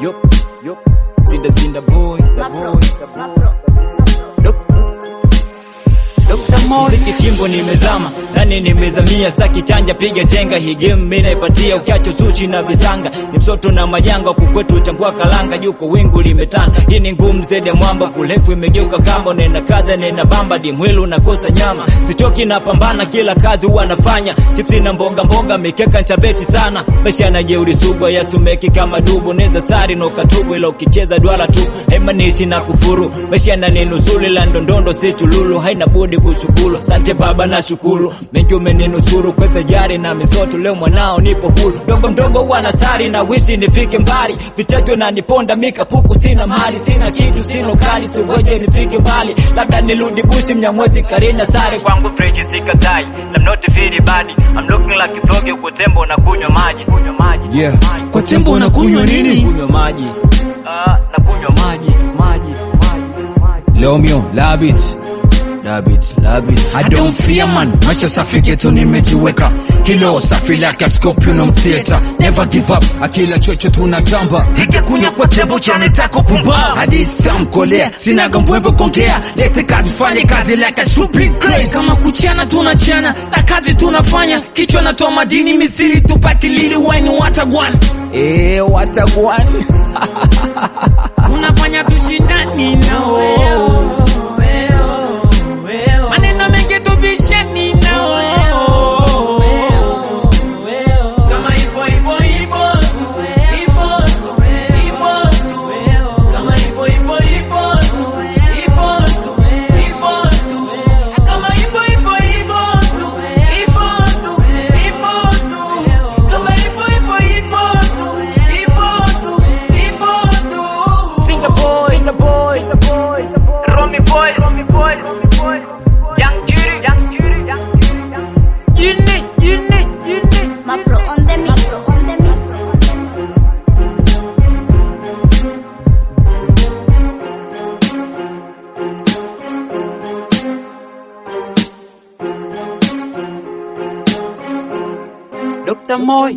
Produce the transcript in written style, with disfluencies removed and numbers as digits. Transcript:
Yup. Sinda boy, the boy. Muziki chimbo nimezama, nani nimezamia, staki chanja piga chenga, hii game mimi naipatia, ukiacho sushi na visanga, ni msoto na majanga, kukwetu chambua kalanga, juko wingu limetanda, hii ni ngumu zedi ya mwamba, kulefu imegeuka kamba, nena kaza nena bamba, dimwelu nakosa nyama, sitoki na pambana, kila kazi huwa nafanya, chipsi na mboga, mikeka nchabeti sana, maisha na jeuri sugwa, yasumeki kama dubu, neza sari no katubu, ila ukicheza duara tu, hemanishi na kufuru, maisha na ninusuli, la ndondondo si chululu, haina budi kuchukulu. Sante baba na shukuru, mengi umeninusuru, kweza jari na misoto, leo mwanao nipo hulu, mdogo wanasari na wishi nifike mbali, vichacho na niponda mikapuku, sina mali, sina kitu, sina kali, siweje nifike mbali, labda niludi bushi mnyamwezi karina sari, kwangu freji sikatai, I'm not feeling bad, I'm looking like a frog, kwa tembo na kunywa maji. Yeah, kwa tembo na kunywa nini? Kunywa maji, na kunywa maji. Lomeo, labit. I don't fear man, maisha safi geto nimejiweka, kilo safi like a scorpion on theater, never give up, akila chocho tunatamba, hige kunya kwa tembo chane tako pumba, hadi stamkolea, sinaga mbwembo kongea, lete kazi fanye kazi like a stupid crazy, kama kuchiana tunachana, na kazi tunafanya, kichwa natoa madini mithiri tupaki lili wine watagwan, watagwan, tunafanya tushindani nao. Dr. Moy.